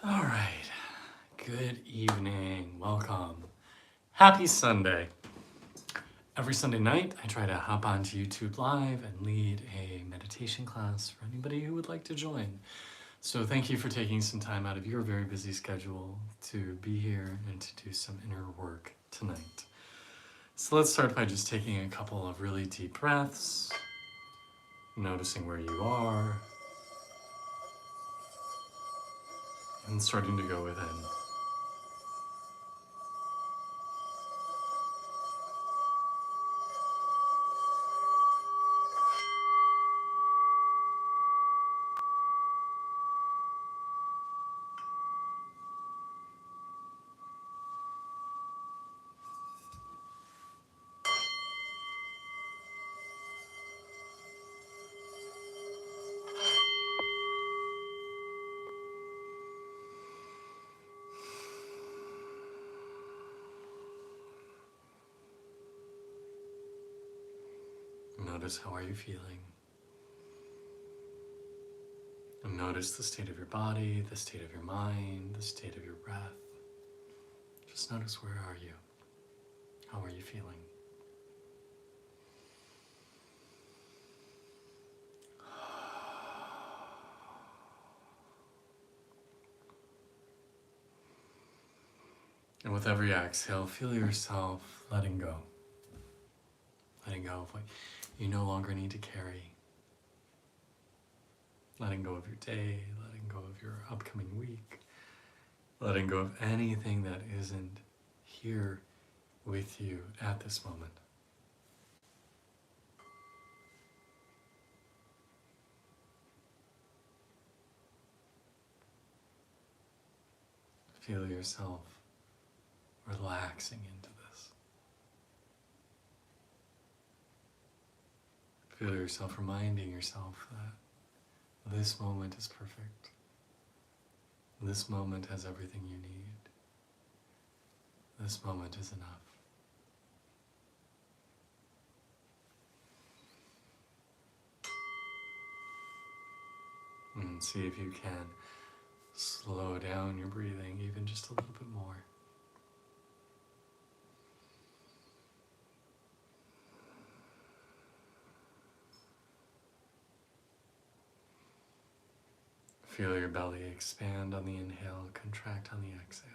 All right. Good evening. Welcome. Happy Sunday. Every Sunday night, I try to hop onto YouTube Live and lead a meditation class for anybody who would like to join. So thank you for taking some time out of your very busy schedule to be here and to do some inner work tonight. So let's start by just taking a couple of really deep breaths, noticing where you are, and starting to go within. Notice how are you feeling. And notice the state of your body, the state of your mind, the state of your breath. Just notice where are you? How are you feeling? And with every exhale, feel yourself letting go. Letting go of what you no longer need to carry. Letting go of your day, letting go of your upcoming week. Letting go of anything that isn't here with you at this moment. Feel yourself relaxing into this. Feel yourself reminding yourself that this moment is perfect. This moment has everything you need. This moment is enough. And see if you can slow down your breathing even just a little bit more. Feel your belly expand on the inhale, contract on the exhale.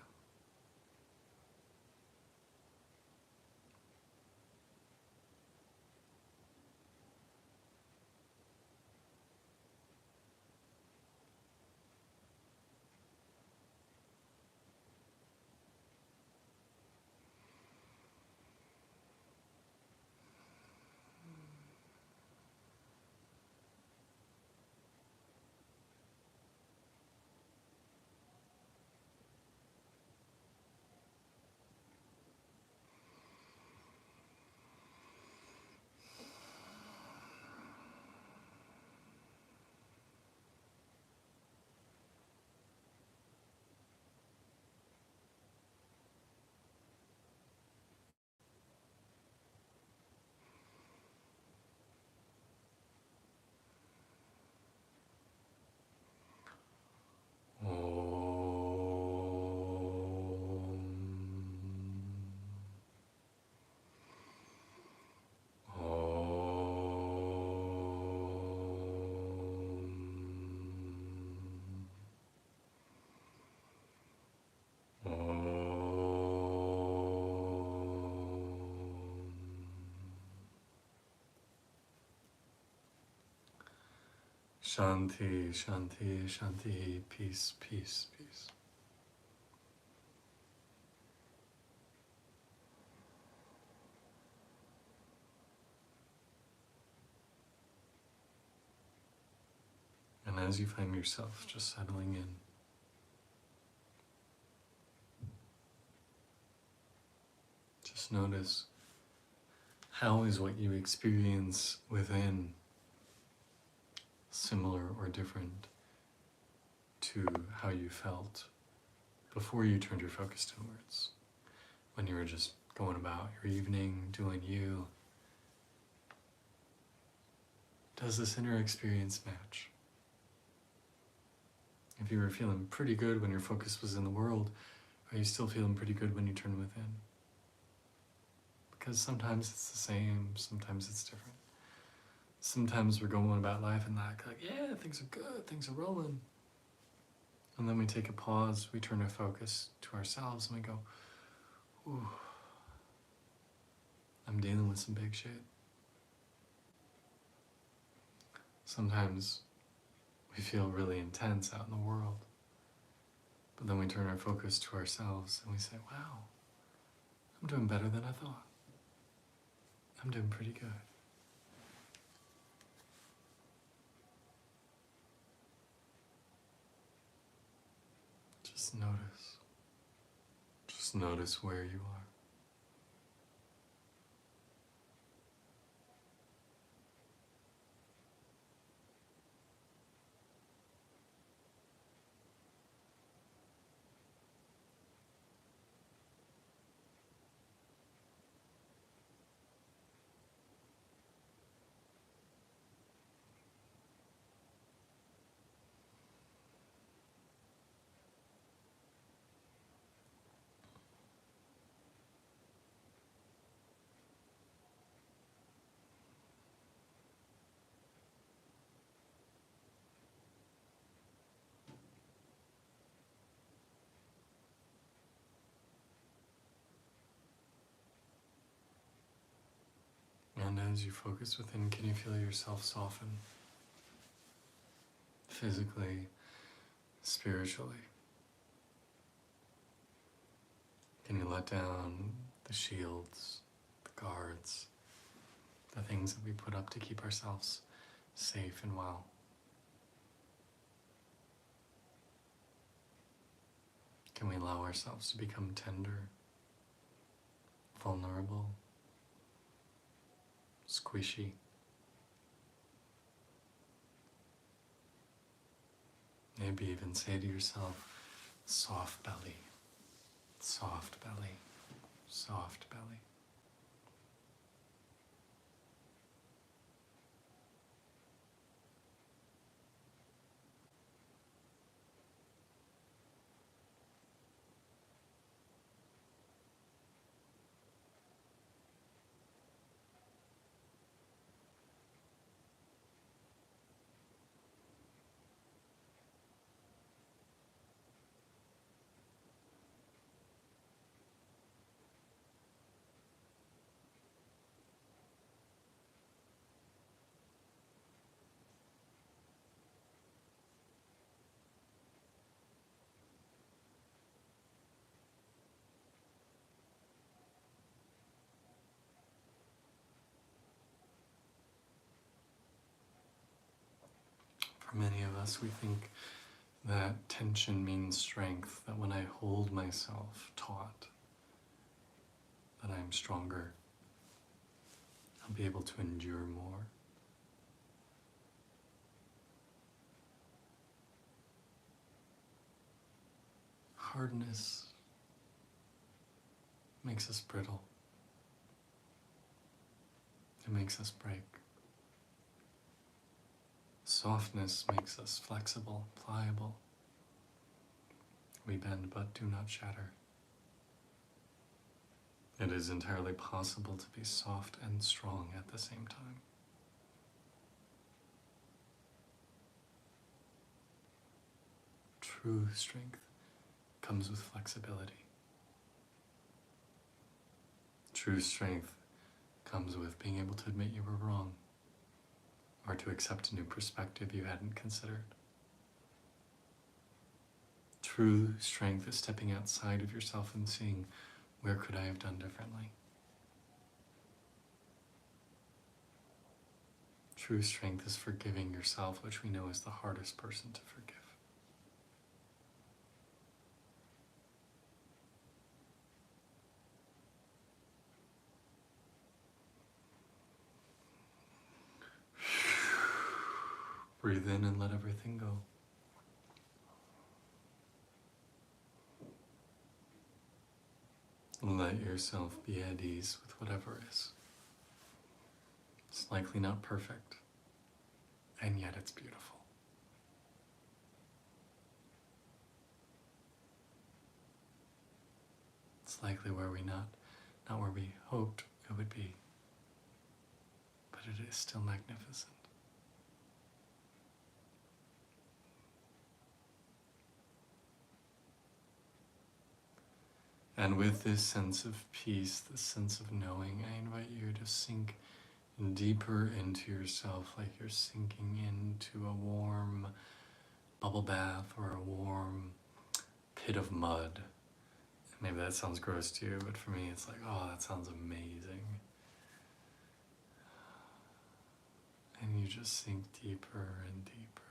Shanti, Shanti, Shanti, peace, peace, peace. And as you find yourself just settling in, just notice how is what you experience within similar or different to how you felt before you turned your focus towards, when you were just going about your evening, doing you. Does this inner experience match? If you were feeling pretty good when your focus was in the world, are you still feeling pretty good when you turn within? Because sometimes it's the same, sometimes it's different. Sometimes we're going about life and like, yeah, things are good, things are rolling. And then we take a pause, we turn our focus to ourselves and we go, ooh, I'm dealing with some big shit. Sometimes we feel really intense out in the world. But then we turn our focus to ourselves and we say, wow, I'm doing better than I thought. I'm doing pretty good. Just notice. Just notice where you are. And as you focus within, can you feel yourself soften? Physically, spiritually. Can you let down the shields, the guards, the things that we put up to keep ourselves safe and well? Can we allow ourselves to become tender, vulnerable, squishy? Maybe even say to yourself, soft belly, soft belly, soft belly. For many of us, we think that tension means strength, that when I hold myself taut, that I'm stronger, I'll be able to endure more. Hardness makes us brittle. It makes us break. Softness makes us flexible, pliable. We bend but do not shatter. It is entirely possible to be soft and strong at the same time. True strength comes with flexibility. True strength comes with being able to admit you were wrong, or to accept a new perspective you hadn't considered. True strength is stepping outside of yourself and seeing, where could I have done differently? True strength is forgiving yourself, which we know is the hardest person to forgive. Breathe in and let everything go. Let yourself be at ease with whatever is. It's likely not perfect, and yet it's beautiful. It's likely where we not where we hoped it would be, but it is still magnificent. And with this sense of peace, this sense of knowing, I invite you to sink deeper into yourself, like you're sinking into a warm bubble bath or a warm pit of mud. Maybe that sounds gross to you, but for me it's like, oh, that sounds amazing. And you just sink deeper and deeper.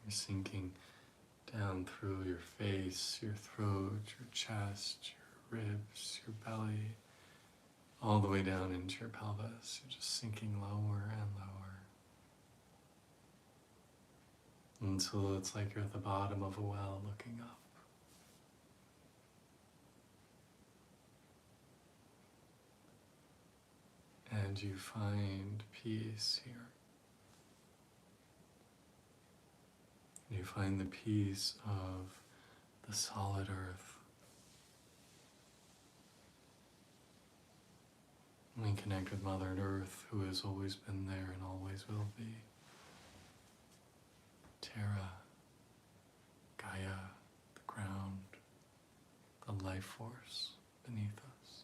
You're sinking down through your face, your throat, your chest, your ribs, your belly, all the way down into your pelvis. You're just sinking lower and lower, until it's like you're at the bottom of a well looking up. And you find peace here. You find the peace of the solid earth. We connect with Mother Earth, who has always been there and always will be. Terra, Gaia, the ground, the life force beneath us.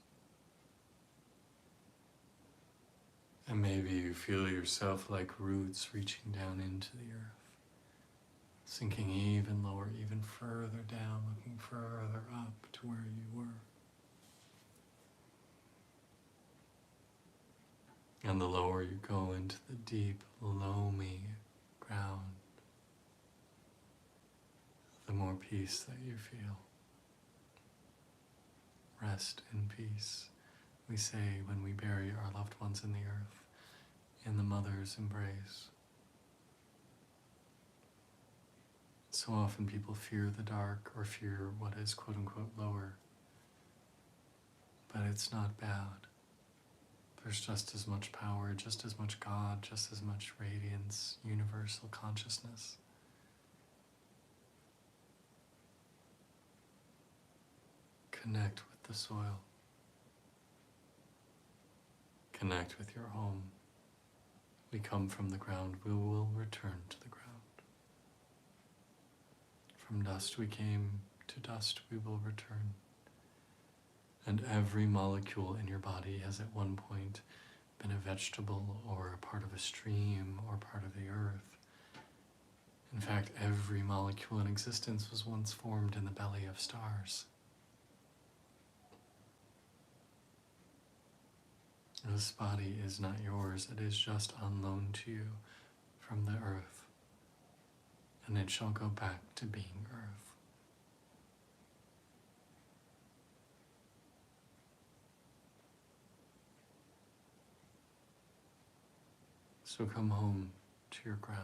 And maybe you feel yourself like roots reaching down into the earth, sinking even lower, even further down, looking further up to where you were. And the lower you go into the deep, loamy ground, the more peace that you feel. Rest in peace, we say when we bury our loved ones in the earth, in the mother's embrace. So often people fear the dark or fear what is quote unquote lower, but it's not bad. There's just as much power, just as much God, just as much radiance, universal consciousness. Connect with the soil. Connect with your home. We come from the ground, we will return to the ground. From dust we came, to dust we will return. And every molecule in your body has at one point been a vegetable or a part of a stream or part of the earth. In fact, every molecule in existence was once formed in the belly of stars. This body is not yours, it is just on loan to you from the earth, and it shall go back to being earth. So come home to your ground.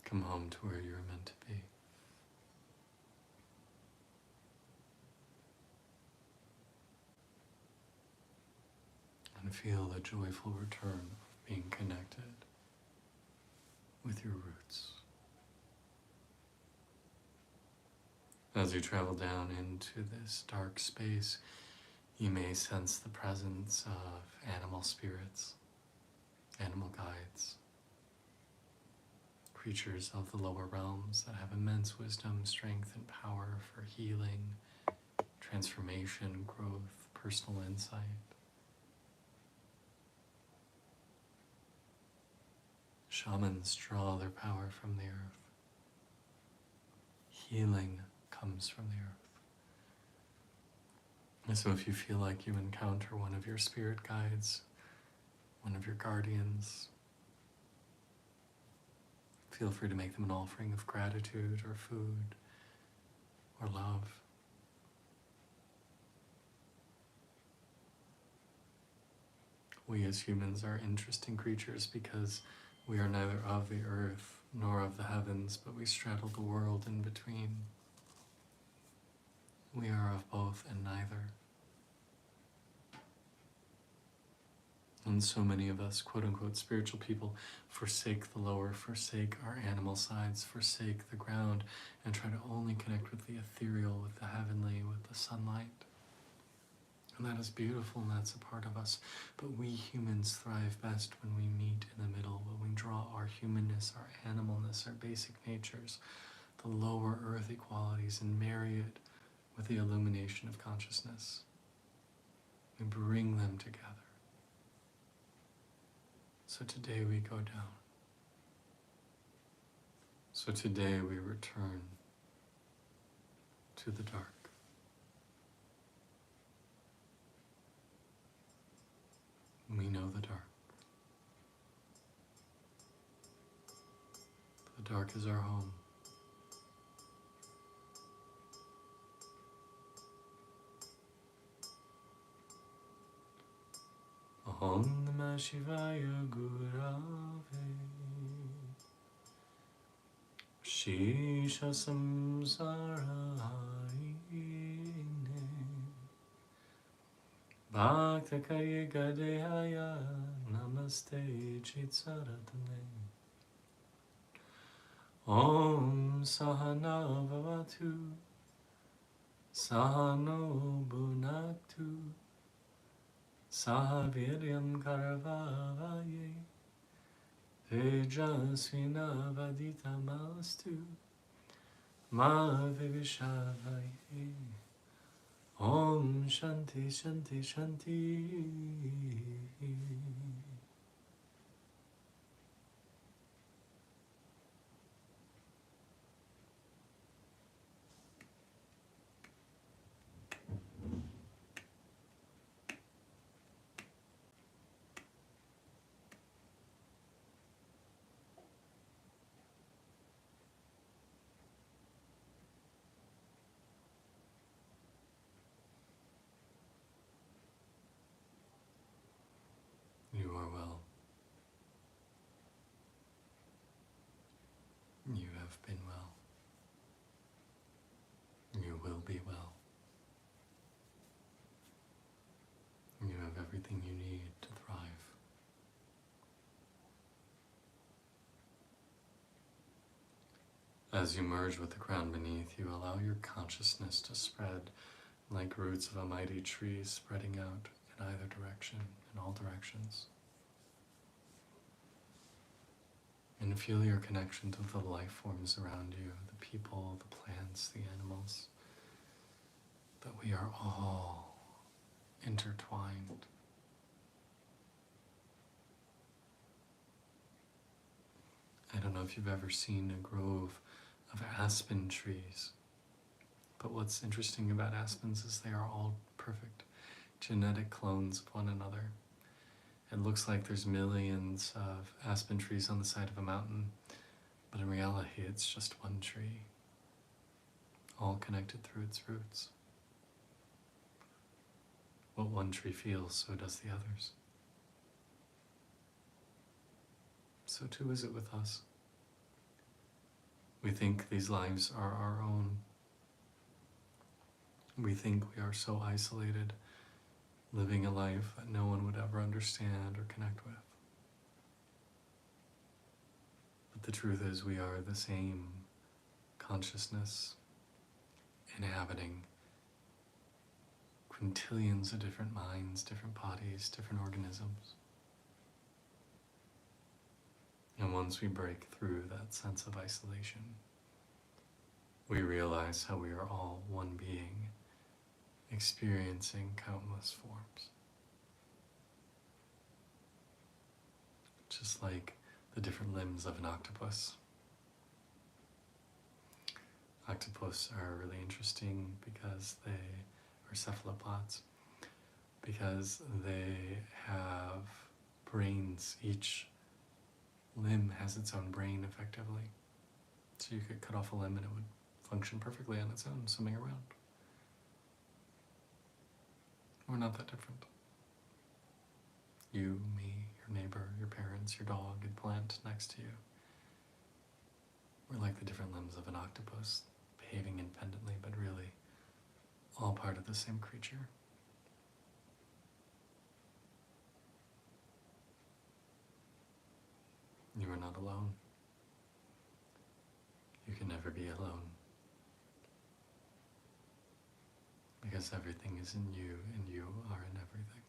Come home to where you're meant to be. And feel the joyful return of being connected with your roots. As you travel down into this dark space, you may sense the presence of animal spirits, animal guides, creatures of the lower realms that have immense wisdom, strength, and power for healing, transformation, growth, personal insight. Shamans draw their power from the earth. Healing comes from the earth. And so if you feel like you encounter one of your spirit guides, one of your guardians, feel free to make them an offering of gratitude or food or love. We as humans are interesting creatures because we are neither of the earth nor of the heavens, but we straddle the world in between. We are of both and neither. And so many of us, quote unquote, spiritual people, forsake the lower, forsake our animal sides, forsake the ground, and try to only connect with the ethereal, with the heavenly, with the sunlight. And that is beautiful, and that's a part of us. But we humans thrive best when we meet in the middle, when we draw our humanness, our animalness, our basic natures, the lower earthy qualities, and marry it with the illumination of consciousness. We bring them together. So today we go down. So today we return to the dark. We know the dark. The dark is our home. Om Namah Shivaya Gurave Shisha Samsara Harine Bhakta Kaya Gadehaya Namaste Chitsaratane Om Sahana Bhavatu Sahano Bhunaktu Sahaviryam Karavavaye Tejasvina Vaditamastu Ma Vivishavaye Om Shanti Shanti Shanti. You are well. You have been well. You will be well. You have everything you need to thrive. As you merge with the ground beneath you, allow your consciousness to spread like roots of a mighty tree spreading out in either direction, in all directions. And feel your connection to the life forms around you, the people, the plants, the animals, that we are all intertwined. I don't know if you've ever seen a grove of aspen trees, but what's interesting about aspens is they are all perfect genetic clones of one another. It looks like there's millions of aspen trees on the side of a mountain, but in reality it's just one tree, all connected through its roots. What one tree feels, so does the others. So too is it with us. We think these lives are our own. We think we are so isolated, living a life that no one would ever understand or connect with. But the truth is we are the same consciousness inhabiting quintillions of different minds, different bodies, different organisms. And once we break through that sense of isolation, we realize how we are all one being, experiencing countless forms. Just like the different limbs of an octopus. Octopus are really interesting because they are cephalopods, because they have brains. Each limb has its own brain, effectively. So you could cut off a limb and it would function perfectly on its own, swimming around. We're not that different. You, me, your neighbor, your parents, your dog, and plant next to you. We're like the different limbs of an octopus, behaving independently, but really all part of the same creature. not alone. You can never be alone. Because everything is in you and you are in everything.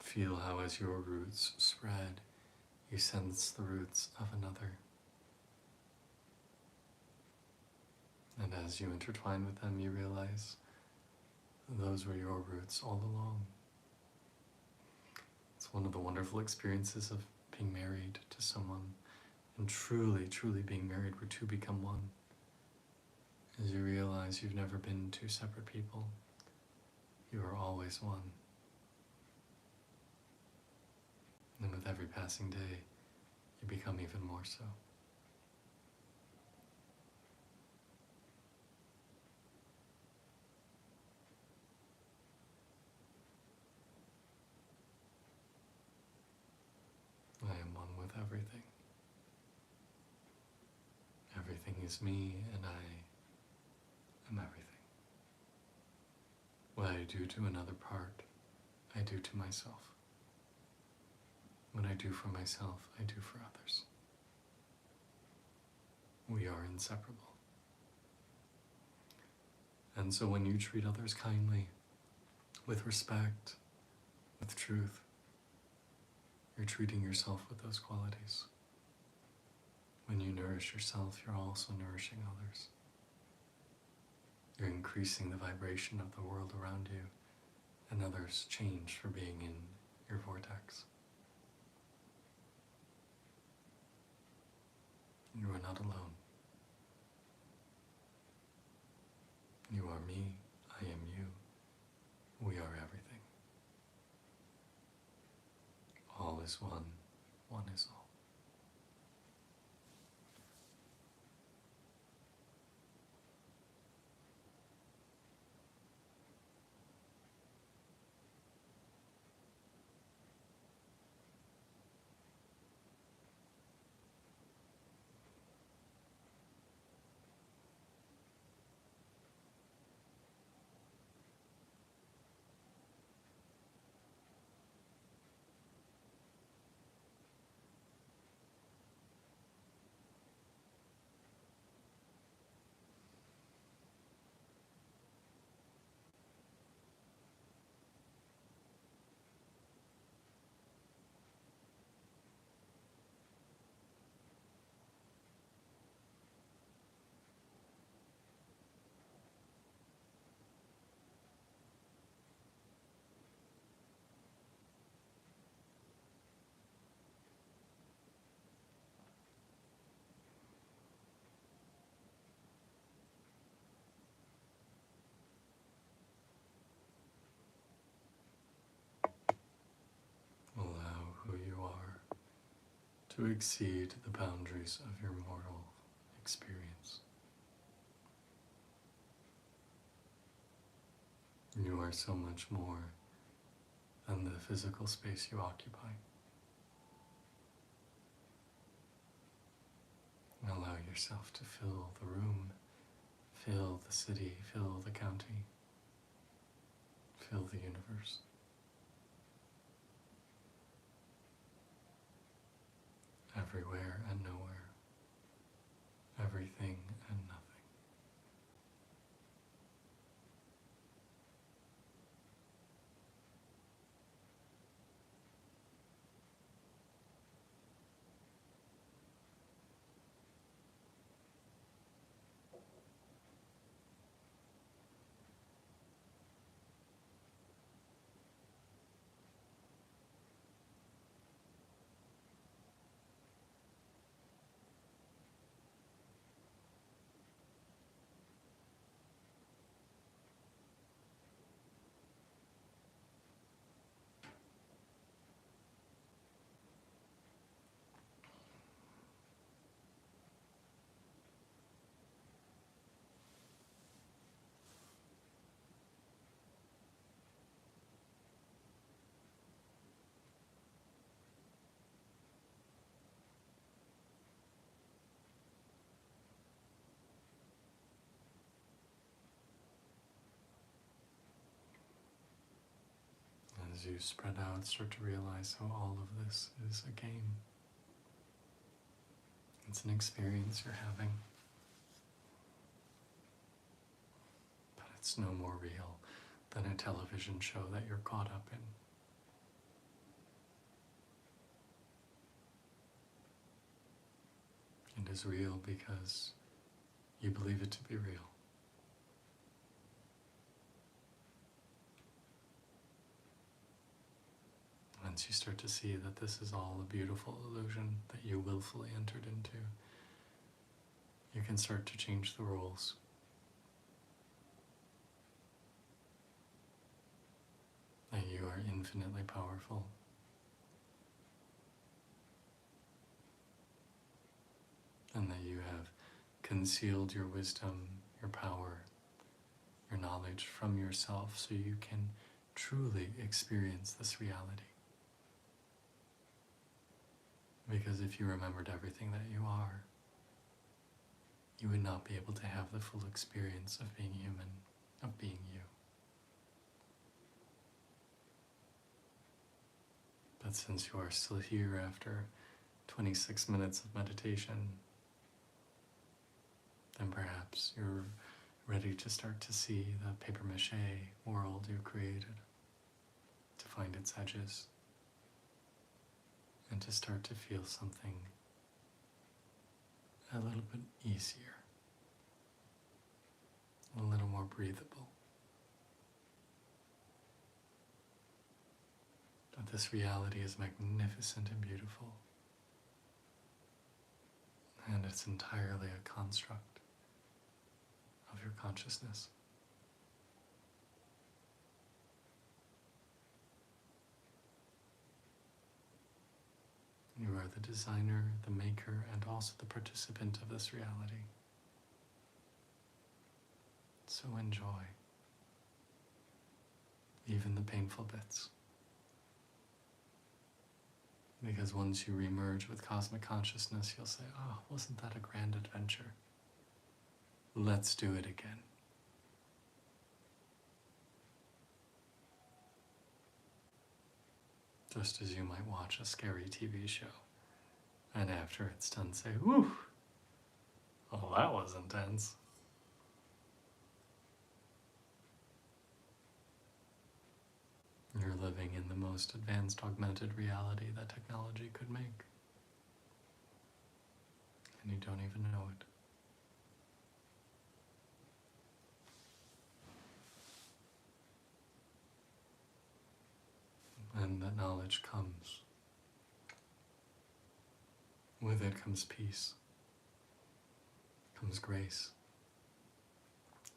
Feel how as your roots spread, you sense the roots of another. And as you intertwine with them, you realize those were your roots all along. It's one of the wonderful experiences of being married to someone, and truly, truly being married where two become one. As you realize you've never been two separate people, you are always one. And with every passing day, you become even more so. I am one with everything. Everything is me, and I am everything. What I do to another part, I do to myself. What I do for myself, I do for others. We are inseparable. And so when you treat others kindly, with respect, with truth, you're treating yourself with those qualities. When you nourish yourself, you're also nourishing others. You're increasing the vibration of the world around you, and others change for being in your vortex. You are not alone. You are me, I am you, we are everything. All is one, one is all. Allow who you are to exceed the boundaries of your mortal experience. You are so much more than the physical space you occupy. Allow yourself to fill the room, fill the city, fill the county, fill the universe. Everywhere and nowhere, everything and nothing. as you spread out, start to realize how all of this is a game. It's an experience you're having, but it's no more real than a television show that you're caught up in. It is real because you believe it to be real. Once you start to see that this is all a beautiful illusion that you willfully entered into, you can start to change the rules. That you are infinitely powerful. And that you have concealed your wisdom, your power, your knowledge from yourself so you can truly experience this reality. Because if you remembered everything that you are, you would not be able to have the full experience of being human, of being you. But since you are still here after 26 minutes of meditation, then perhaps you're ready to start to see the papier-mâché world you created, to find its edges, and to start to feel something a little bit easier, a little more breathable. That this reality is magnificent and beautiful, and it's entirely a construct of your consciousness. You are the designer, the maker, and also the participant of this reality. So enjoy, even the painful bits. Because once you remerge with cosmic consciousness, you'll say, oh, wasn't that a grand adventure? Let's do it again. Just as you might watch a scary TV show, and after it's done say, whew, well that was intense. You're living in the most advanced augmented reality that technology could make. And you don't even know it. And that knowledge comes. With it comes peace, comes grace,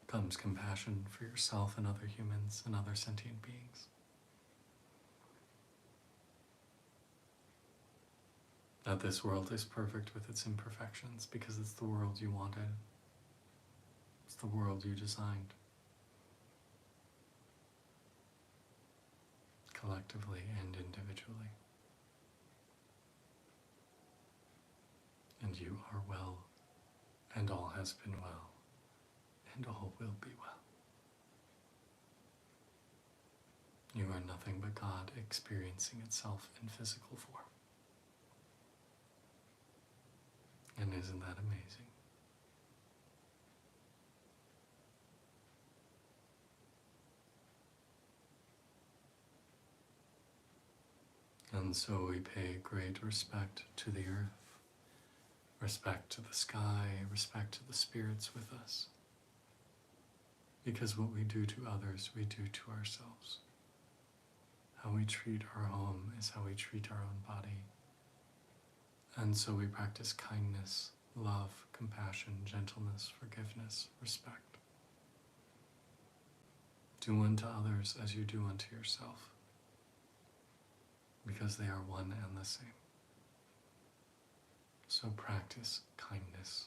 comes compassion for yourself and other humans and other sentient beings. That this world is perfect with its imperfections because it's the world you wanted. It's the world you designed. Collectively and individually. And you are well, and all has been well, and all will be well. You are nothing but God experiencing itself in physical form. And isn't that amazing? And so we pay great respect to the earth, respect to the sky, respect to the spirits with us. Because what we do to others, we do to ourselves. How we treat our home is how we treat our own body. And so we practice kindness, love, compassion, gentleness, forgiveness, respect. Do unto others as you do unto yourself, because they are one and the same. So practice kindness.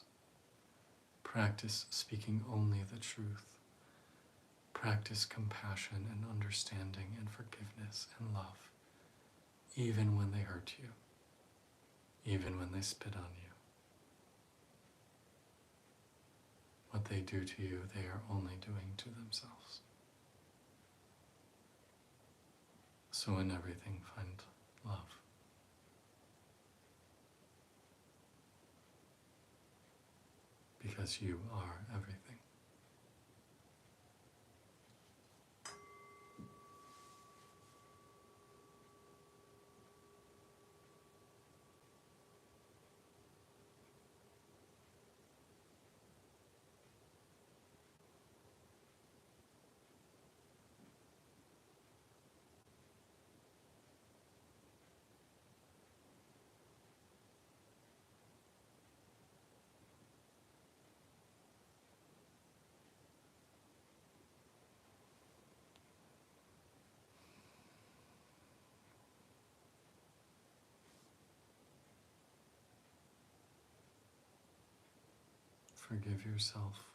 Practice speaking only the truth. Practice compassion and understanding and forgiveness and love, even when they hurt you, even when they spit on you. What they do to you, they are only doing to themselves. So in everything, find love. Because you are everything. Forgive yourself.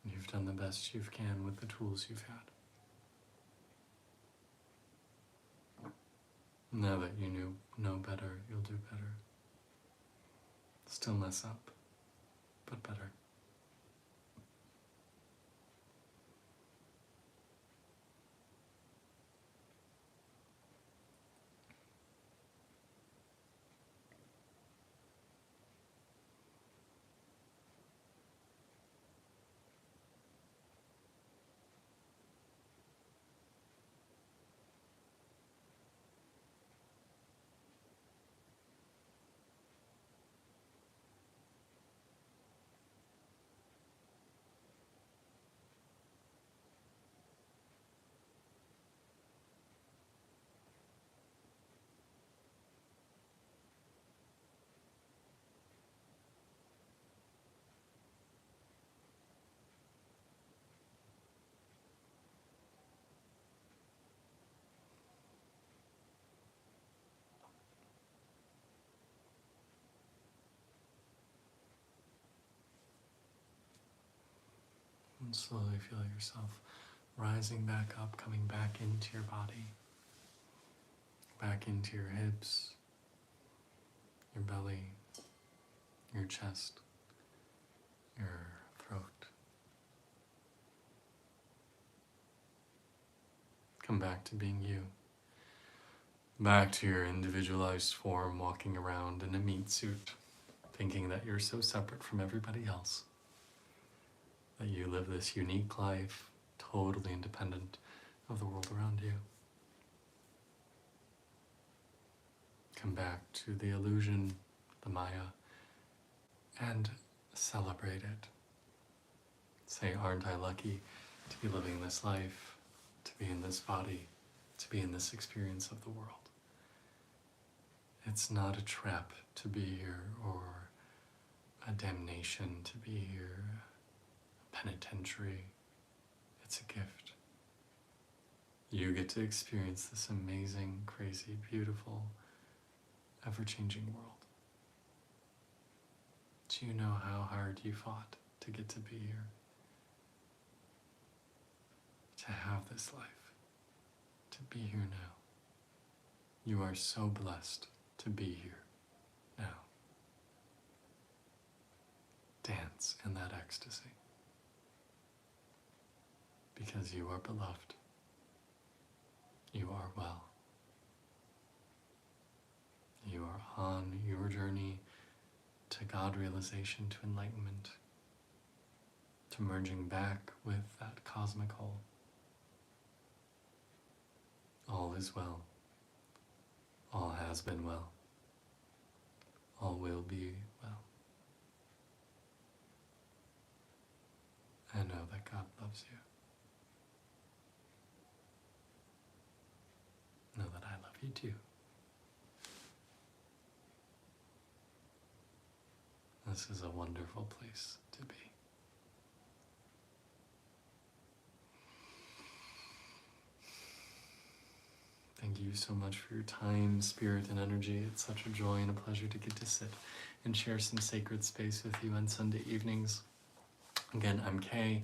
You've done the best you can with the tools you've had. Now that you know better, you'll do better. Still mess up, but better. And slowly feel yourself rising back up, coming back into your body, back into your hips, your belly, your chest, your throat. Come back to being you. Back to your individualized form, walking around in a meat suit, thinking that you're so separate from everybody else, that you live this unique life, totally independent of the world around you. Come back to the illusion, the Maya, and celebrate it. Say, aren't I lucky to be living this life, to be in this body, to be in this experience of the world? It's not a trap to be here, or a damnation to be here, a penitentiary. It's a gift. You get to experience this amazing, crazy, beautiful, ever-changing world. Do you know how hard you fought to get to be here? To have this life, to be here now. You are so blessed to be here now. Dance in that ecstasy. Because you are beloved. You are well. You are on your journey to God realization, to enlightenment, to merging back with that cosmic whole. All is well. All has been well. All will be well. And know that God loves you. Know that I love you too. This is a wonderful place to be. Thank you so much for your time, spirit, and energy. It's such a joy and a pleasure to get to sit and share some sacred space with you on Sunday evenings. Again, I'm Kay.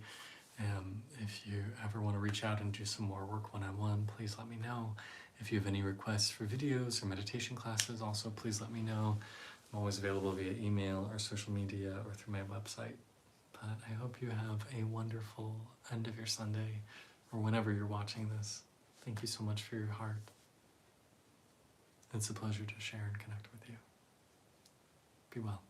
If you ever want to reach out and do some more work one-on-one, please let me know. If you have any requests for videos or meditation classes, also please let me know. I'm always available via email or social media or through my website. But I hope you have a wonderful end of your Sunday or whenever you're watching this. Thank you so much for your heart. It's a pleasure to share and connect with you. Be well.